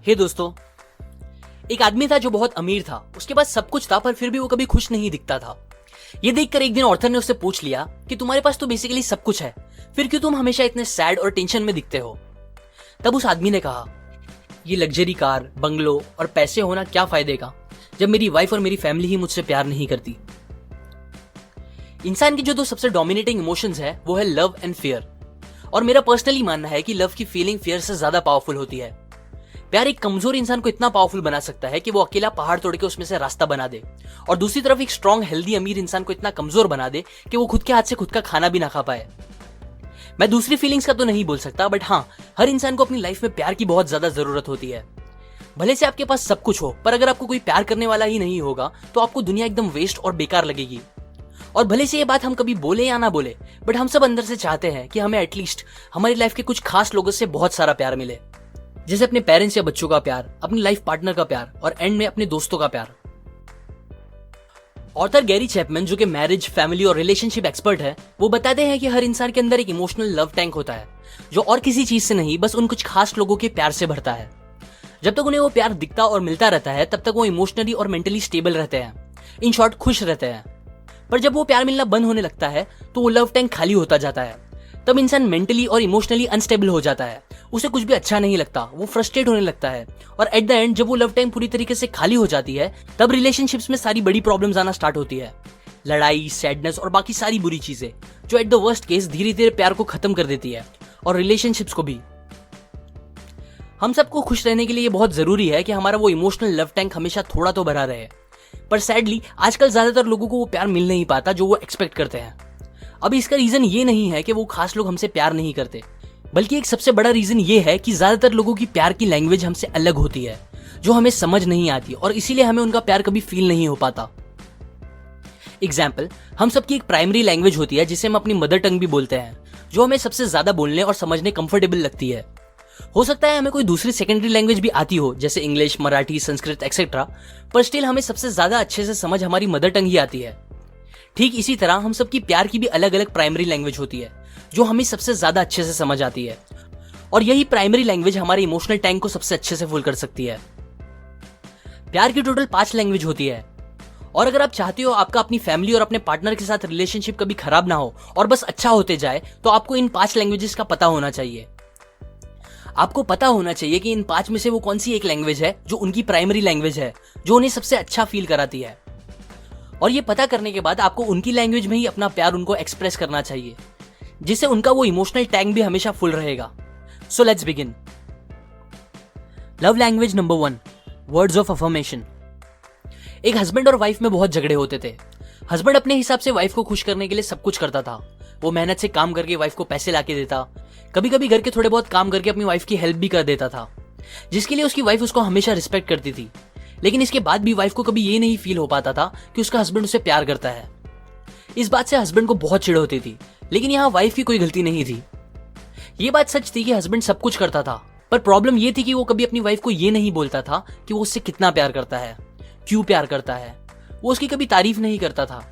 हे दोस्तों, एक आदमी था जो बहुत अमीर था। उसके पास सब कुछ था पर फिर भी वो कभी खुश नहीं दिखता था। ये देखकर एक दिन ऑर्थर ने उससे पूछ लिया कि तुम्हारे पास तो बेसिकली सब कुछ है, फिर क्यों तुम हमेशा इतने सैड और टेंशन में दिखते हो। तब उस आदमी ने कहा, ये लग्जरी कार, बंगलो और पैसे होना क्या फायदे का जब मेरी वाइफ और मेरी फैमिली ही मुझसे प्यार नहीं करती। इंसान की जो दो सबसे डोमिनेटिंग इमोशंस है वो है लव एंड फियर। और मेरा पर्सनली मानना है कि लव की फीलिंग फियर से ज्यादा पावरफुल होती है। प्यार एक कमजोर इंसान को इतना पावरफुल बना सकता है कि वो अकेला पहाड़ तोड़ के उसमें से रास्ता बना दे, और दूसरी तरफ एक स्ट्रॉन्ग हेल्दी अमीर इंसान को इतना कमजोर बना दे कि वो खुद के हाथ से खुद का खाना भी ना खा पाए। मैं दूसरी फीलिंग्स का तो नहीं बोल सकता, बट हाँ, हर इंसान को अपनी लाइफ में प्यार की बहुत ज्यादा जरूरत होती है। भले से आपके पास सब कुछ हो, पर अगर आपको कोई प्यार करने वाला ही नहीं होगा तो आपको दुनिया एकदम वेस्ट और बेकार लगेगी। और भले से ये बात हम कभी बोले या ना बोले, बट हम सब अंदर से चाहते हैं कि हमें एटलीस्ट हमारी लाइफ के कुछ खास लोगों से बहुत सारा प्यार मिले, जैसे अपने पेरेंट्स या बच्चों का प्यार, अपनी लाइफ पार्टनर का प्यार और एंड में अपने दोस्तों का प्यार। ऑथर गैरी चैपमैन, जो कि मैरिज, फैमिली और रिलेशनशिप एक्सपर्ट है, वो बताते हैं कि हर इंसान के अंदर एक इमोशनल लव टैंक होता है जो और किसी चीज से नहीं, बस उन कुछ खास लोगों के प्यार से भरता है। जब तक उन्हें वो प्यार दिखता और मिलता रहता है तब तक वो इमोशनली और मेंटली स्टेबल रहते हैं, इन शॉर्ट खुश रहते हैं। पर जब वो प्यार मिलना बंद होने लगता है तो वो लव टैंक खाली होता जाता है। तब इंसान मेंटली और इमोशनली अनस्टेबल हो जाता है, उसे कुछ भी अच्छा नहीं लगता, वो फ्रस्ट्रेट होने लगता है। और एट द एंड जब वो लव टैंक पूरी तरीके से खाली हो जाती है तब रिलेशनशिप्स में सारी बड़ी प्रॉब्लम्स आना स्टार्ट होती है, लड़ाई, सैडनेस और बाकी सारी बुरी चीजें, जो एट द वर्स्ट केस धीरे धीरे प्यार को खत्म कर देती है और रिलेशनशिप्स को भी। हम सबको खुश रहने के लिए ये बहुत जरूरी है कि हमारा वो इमोशनल लव टैंक हमेशा थोड़ा तो भरा रहे, पर सैडली आजकल ज्यादातर लोगों को वो प्यार मिल नहीं पाता जो वो एक्सपेक्ट करते हैं। अब इसका रीजन ये नहीं है कि वो खास लोग हमसे प्यार नहीं करते, बल्कि एक सबसे बड़ा रीजन ये है कि ज्यादातर लोगों की प्यार की लैंग्वेज हमसे अलग होती है, जो हमें समझ नहीं आती, और इसीलिए हमें उनका प्यार कभी फील नहीं हो पाता। एग्जाम्पल, हम सबकी एक प्राइमरी लैंग्वेज होती है जिसे हम अपनी मदर टंग भी बोलते हैं, जो हमें सबसे ज्यादा बोलने और समझने कंफर्टेबल लगती है। हो सकता है हमें कोई दूसरी सेकेंडरी लैंग्वेज भी आती हो, जैसे इंग्लिश, मराठी, संस्कृत एक्सेट्रा, पर स्टिल हमें सबसे ज्यादा अच्छे से समझ हमारी मदर टंग ही आती है। ठीक इसी तरह हम सबकी प्यार की भी अलग अलग प्राइमरी लैंग्वेज होती है जो हमें सबसे ज्यादा अच्छे से समझ आती है, और यही प्राइमरी लैंग्वेज हमारे इमोशनल टैंक को सबसे अच्छे से फुल कर सकती है। प्यार की टोटल 5 लैंग्वेज होती है, और अगर आप चाहते हो आपका अपनी फैमिली और अपने पार्टनर के साथ रिलेशनशिप कभी खराब ना हो और बस अच्छा होते जाए, तो आपको इन 5 लैंग्वेजेस का पता होना चाहिए। आपको पता होना चाहिए कि इन 5 में से वो कौन सी एक लैंग्वेज है जो उनकी प्राइमरी लैंग्वेज है, जो उन्हें सबसे अच्छा फील कराती है। और ये पता करने के बाद आपको उनकी लैंग्वेज में ही अपना प्यार उनको एक्सप्रेस करना चाहिए, जिससे उनका वो इमोशनल टैंक भी हमेशा फुल रहेगा। So let's begin. Love language number 1, words of affirmation. एक हस्बैंड और वाइफ में बहुत झगड़े होते थे। हस्बैंड अपने हिसाब से वाइफ को खुश करने के लिए सब कुछ करता था। वो मेहनत से काम करके वाइफ को पैसे लाके देता, कभी कभी घर के थोड़े बहुत काम करके अपनी वाइफ की हेल्प भी कर देता था, जिसके लिए उसकी वाइफ उसको हमेशा रिस्पेक्ट करती थी। लेकिन इसके बाद भी वाइफ को कभी ये नहीं फील हो पाता था कि उसका हस्बैंड उसे प्यार करता है। इस बात से हस्बैंड को बहुत चिढ़ होती थी, लेकिन यहाँ वाइफ की कोई गलती नहीं थी। ये बात सच थी कि हस्बैंड सब कुछ करता था, पर प्रॉब्लम ये थी कि वो कभी अपनी वाइफ को ये नहीं बोलता था कि वो उससे कितना प्यार करता है, क्यों प्यार करता है। वो उसकी कभी तारीफ नहीं करता था।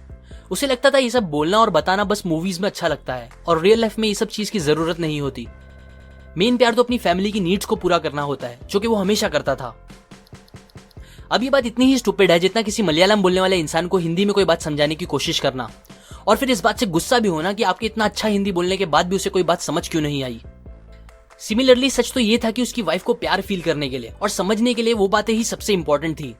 उसे लगता था ये सब बोलना और बताना बस मूवीज में अच्छा लगता है, और रियल लाइफ में ये सब चीज की जरूरत नहीं होती। मेन प्यार तो अपनी फैमिली की नीड्स को पूरा करना होता है, जो कि वो हमेशा करता था। अब ये बात इतनी ही स्टूपिड है जितना किसी मलयालम बोलने वाले इंसान को हिंदी में कोई बात समझाने की कोशिश करना, और फिर इस बात से गुस्सा भी होना कि आपके इतना अच्छा हिंदी बोलने के बाद भी उसे कोई बात समझ क्यों नहीं आई। सिमिलरली सच तो ये था कि उसकी वाइफ को प्यार फील करने के लिए और समझने के लिए वो बातें ही सबसे इंपॉर्टेंट थी।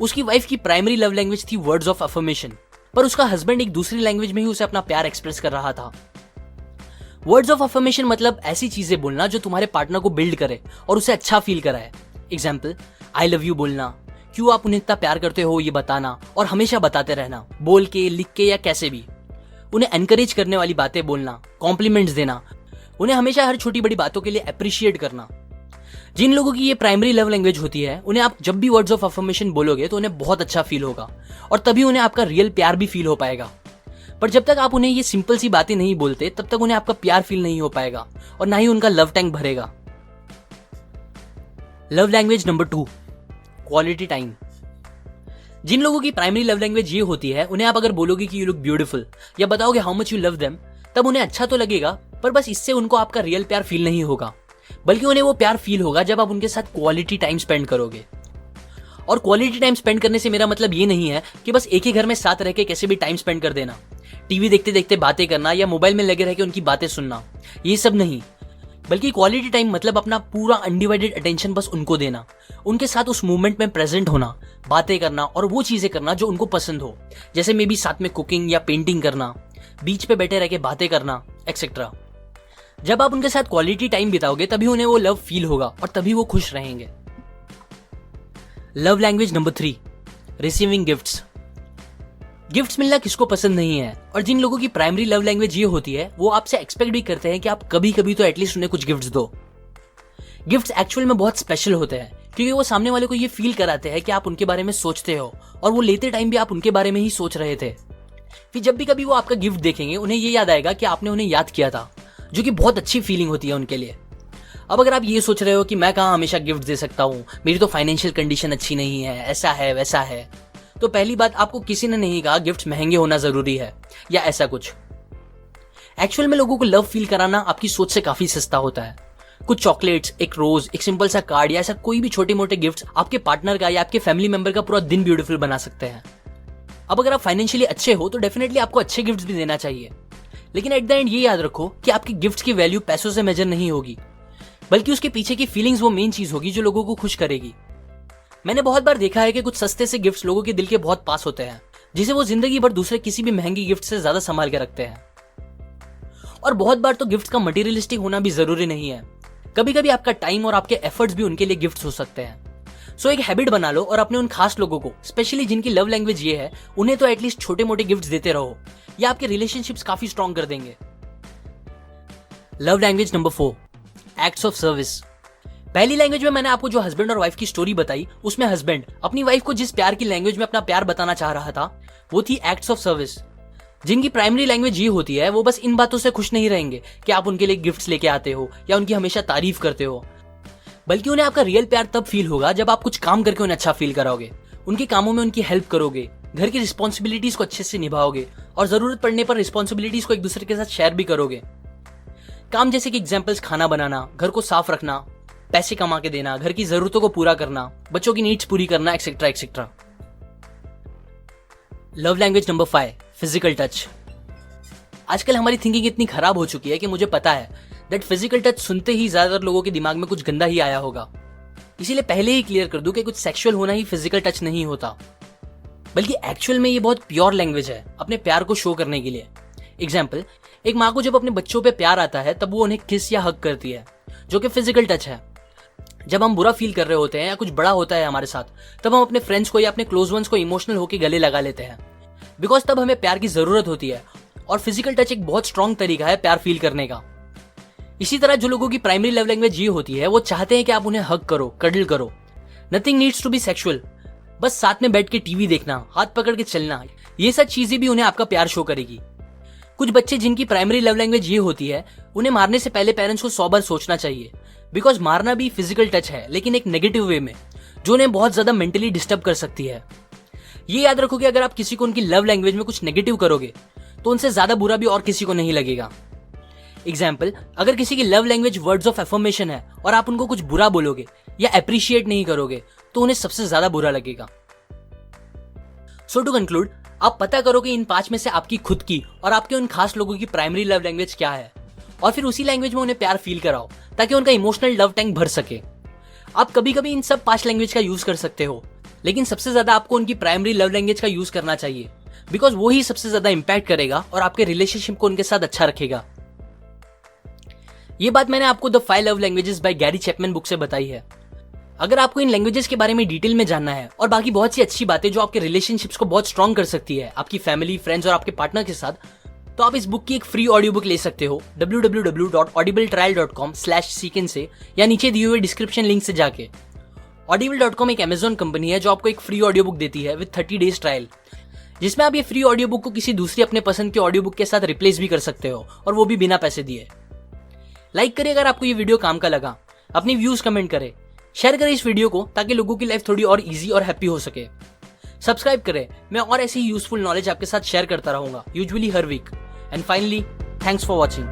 उसकी वाइफ की प्राइमरी लव लैंग्वेज थी वर्ड्स ऑफ अफर्मेशन, पर उसका हस्बैंड एक दूसरी लैंग्वेज में ही उसे अपना प्यार एक्सप्रेस कर रहा था। वर्ड्स ऑफ अफर्मेशन मतलब ऐसी चीजें बोलना जो तुम्हारे पार्टनर को बिल्ड करे और उसे अच्छा फील कराए। एग्जाम्पल, आई लव यू बोलना, क्यों आप उन्हें इतना प्यार करते हो ये बताना, और हमेशा बताते रहना, बोल के, लिख के या कैसे भी। उन्हें एनकरेज करने वाली बातें बोलना, कॉम्प्लीमेंट्स देना, उन्हें हमेशा हर छोटी बड़ी बातों के लिए अप्रिशिएट करना। जिन लोगों की ये प्राइमरी लव लैंग्वेज होती है, उन्हें आप जब भी वर्ड्स ऑफ अफर्मेशन बोलोगे तो उन्हें बहुत अच्छा फील होगा, और तभी उन्हें आपका रियल प्यार भी फील हो पाएगा। पर जब तक आप उन्हें ये सिंपल सी बातें नहीं बोलते, तब तक उन्हें आपका प्यार फील नहीं हो पाएगा, और ना ही उनका लव टैंक भरेगा। Love language number 2, quality time. जिन लोगों की प्राइमरी लव लैंग्वेज ये होती है, उन्हें आप अगर बोलोगे कि यू लुक ब्यूटीफुल या बताओगे how much you love them, तब उन्हें अच्छा तो लगेगा, पर बस इससे उनको आपका रियल प्यार फील नहीं होगा। बल्कि उन्हें वो प्यार फील होगा जब आप उनके साथ क्वालिटी टाइम स्पेंड करोगे। और क्वालिटी टाइम स्पेंड करने से मेरा मतलब ये नहीं है कि बस एक ही घर में साथ रह के कैसे भी टाइम स्पेंड कर देना, टीवी देखते देखते बातें करना या मोबाइल में लगे रह के उनकी बातें सुनना, ये सब नहीं। बल्कि क्वालिटी टाइम मतलब अपना पूरा अनडिवाइडेड अटेंशन बस उनको देना, उनके साथ उस मूवमेंट में प्रेजेंट होना, बातें करना और वो चीजें करना जो उनको पसंद हो, जैसे मे बी साथ में कुकिंग या पेंटिंग करना, बीच पे बैठे रह के बातें करना एक्सेट्रा। जब आप उनके साथ क्वालिटी टाइम बिताओगे तभी उन्हें वो लव फील होगा और तभी वो खुश रहेंगे। Love language number 3, receiving gifts. Gifts मिलना किसको पसंद नहीं है, और जिन लोगों की प्राइमरी लव लैंग्वेज ये होती है वो आपसे एक्सपेक्ट भी करते हैं कि आप कभी कभी तो एटलीस्ट उन्हें कुछ गिफ्ट्स दो। गिफ्ट्स एक्चुअल में बहुत स्पेशल होते हैं क्योंकि वो सामने वाले को ये फील कराते हैं कि आप उनके बारे में सोचते हो और वो लेते टाइम भी आप उनके बारे में ही सोच रहे थे। फिर जब भी कभी वो आपका गिफ्ट देखेंगे उन्हें ये याद आएगा कि आपने उन्हें याद किया था, जो कि बहुत अच्छी फीलिंग होती है उनके लिए। अब अगर आप ये सोच रहे हो कि मैं कहाँ हमेशा गिफ्ट दे सकता हूँ, मेरी तो फाइनेंशियल कंडीशन अच्छी नहीं है, ऐसा है वैसा है, तो पहली बात, आपको किसी ने नहीं कहा गिफ्ट्स महंगे होना जरूरी है या ऐसा कुछ। एक्चुअल में लोगों को लव फील कराना आपकी सोच से काफी सस्ता होता है। कुछ चॉकलेट्स, एक रोज, एक सिंपल सा कार्ड या ऐसा कोई भी छोटे मोटे गिफ्ट्स आपके पार्टनर का या आपके फैमिली मेंबर का पूरा दिन ब्यूटीफुल बना सकते हैं। अब अगर आप फाइनेंशियली अच्छे हो तो डेफिनेटली आपको अच्छे गिफ्ट्स भी देना चाहिए, लेकिन एट द एंड ये याद रखो कि आपके गिफ्ट्स की वैल्यू पैसों से मेजर नहीं होगी, बल्कि उसके पीछे की फीलिंग्स वो मेन चीज होगी जो लोगों को खुश करेगी। मैंने बहुत बार देखा है कि कुछ सस्ते से गिफ्ट्स लोगों के दिल के बहुत पास होते हैं, जिसे वो जिंदगी भर दूसरे किसी भी महंगी गिफ्ट से ज्यादा संभाल के रखते हैं। और बहुत बार तो गिफ्ट्स का मटेरियलिस्टिक होना भी जरूरी नहीं है, कभी कभी आपका टाइम और आपके एफर्ट्स भी उनके लिए गिफ्ट्स हो सकते हैं। सो एक हैबिट बना लो और अपने उन खास लोगों को, स्पेशली जिनकी लव लैंग्वेज ये है, उन्हें तो एटलीस्ट छोटे मोटे गिफ्ट्स देते रहो, या आपके रिलेशनशिप्स काफी स्ट्रॉन्ग कर देंगे। Love language number 4, acts of service. पहली लैंग्वेज में मैंने आपको जो हस्बैंड और वाइफ की स्टोरी बताई, उसमें हस्बैंड अपनी वाइफ को जिस प्यार की लैंग्वेज में अपना प्यार बताना चाह रहा था वो थी एक्ट्स ऑफ सर्विस। जिनकी प्राइमरी लैंग्वेज ये होती है वो बस इन बातों से खुश नहीं रहेंगे कि आप उनके लिए गिफ्ट्स लेके आते हो या उनकी हमेशा तारीफ करते हो, बल्कि उन्हें आपका रियल प्यार तब फील होगा जब आप कुछ काम करके उन्हें अच्छा फील कराओगे, उनके कामों में उनकी हेल्प करोगे, घर की रिस्पॉन्सिबिलिटीज को अच्छे से निभाओगे और जरूरत पड़ने पर रिस्पॉन्सिबिलिटीज को एक दूसरे के साथ शेयर भी करोगे। काम जैसे कि एग्जाम्पल्स, खाना बनाना, घर को साफ रखना, पैसे कमा के देना, घर की जरूरतों को पूरा करना, बच्चों की नीड्स पूरी करना, etcetera etcetera. Love language number 5, physical touch. आजकल हमारी थिंकिंग इतनी खराब हो चुकी है कि मुझे पता है दैट फिजिकल टच सुनते ही ज्यादातर लोगों के दिमाग में कुछ गंदा ही आया होगा। इसीलिए पहले ही क्लियर कर दूं कि कुछ सेक्सुअल होना ही फिजिकल टच नहीं होता, बल्कि एक्चुअल में ये बहुत प्योर लैंग्वेज है अपने प्यार को शो करने के लिए। एग्जाम्पल, एक माँ को जब अपने बच्चों पे प्यार आता है तब वो उन्हें किस या हग करती है, जो कि फिजिकल टच है। जब हम बुरा फील कर रहे होते हैं या कुछ बड़ा होता है हमारे साथ, तब हम अपने फ्रेंड्स को या अपने क्लोज वंस को इमोशनल होकर गले लगा लेते हैं, बिकॉज तब हमें प्यार की जरूरत होती है और फिजिकल टच एक बहुत स्ट्रॉन्ग तरीका है प्यार फील करने का। इसी तरह जो लोगों की प्राइमरी लव लैंग्वेज ये होती है वो चाहते हैं कि आप उन्हें हग करो, कडल करो। Nothing needs to be sexual, बस साथ में बैठ के टीवी देखना, हाथ पकड़ के चलना, ये सब चीजें भी उन्हें आपका प्यार शो करेगी। कुछ बच्चे जिनकी प्राइमरी लव लैंग्वेज ये होती है, उन्हें मारने से पहले पेरेंट्स को 100 बार सोचना चाहिए, बिकॉज मारना भी फिजिकल टच है, लेकिन एक नेगेटिव वे में, जो उन्हें बहुत ज्यादा मेंटली डिस्टर्ब कर सकती है। ये याद रखो कि अगर आप किसी को उनकी लव लैंग्वेज में कुछ नेगेटिव करोगे तो उनसे ज्यादा बुरा भी और किसी को नहीं लगेगा। एग्जाम्पल, अगर किसी की love language words of affirmation है और आप उनको कुछ बुरा बोलोगे या अप्रिशिएट नहीं करोगे तो उन्हें सबसे ज्यादा बुरा लगेगा। सो टू कंक्लूड, आप पता करो कि इन 5 में से आपकी खुद की और आपके उन खास लोगों की प्राइमरी लव लैंग्वेज क्या है, और फिर उसी लैंग्वेज में उन्हें प्यार फील कराओ ताकि उनका इमोशनल लव टैंक भर सके। आप कभी कभी इन सब 5 लैंग्वेज का यूज कर सकते हो, लेकिन सबसे ज्यादा आपको उनकी प्राइमरी लव लैंग्वेज का यूज करना चाहिए, बिकॉज वो ही सबसे ज्यादा इंपैक्ट करेगा और आपके रिलेशनशिप को उनके साथ अच्छा रखेगा। ये बात मैंने आपको the 5 love languages by Gary Chapman book से बताई है। अगर आपको इन लैंग्वेजेस के बारे में डिटेल में जानना है और बाकी बहुत सी अच्छी बातें जो आपके रिलेशनशिप्स को बहुत स्ट्रॉन्ग कर सकती है आपकी फैमिली, फ्रेंड्स और आपके पार्टनर के साथ, तो आप इस बुक की एक फ्री ऑडियो बुक ले सकते हो www.audibletrial.com/seeken से, या नीचे दिए हुए डिस्क्रिप्शन लिंक से जाके। Audible.com एक अमेजॉन कंपनी है जो आपको एक फ्री ऑडियो बुक देती है विद 30 डेज ट्रायल, जिसमें आप ये फ्री ऑडियो बुक को किसी दूसरी अपने पसंद के ऑडियो बुक के साथ रिप्लेस भी कर सकते हो, और वो भी बिना पैसे दिए। लाइक करें अगर आपको ये वीडियो काम का लगा, अपनी व्यूज कमेंट करें, शेयर करें इस वीडियो को ताकि लोगों की लाइफ थोड़ी और इजी और हैप्पी हो सके। सब्सक्राइब करें, मैं और ऐसी यूजफुल नॉलेज आपके साथ शेयर करता रहूंगा, यूजुअली हर week. And finally, thanks for watching.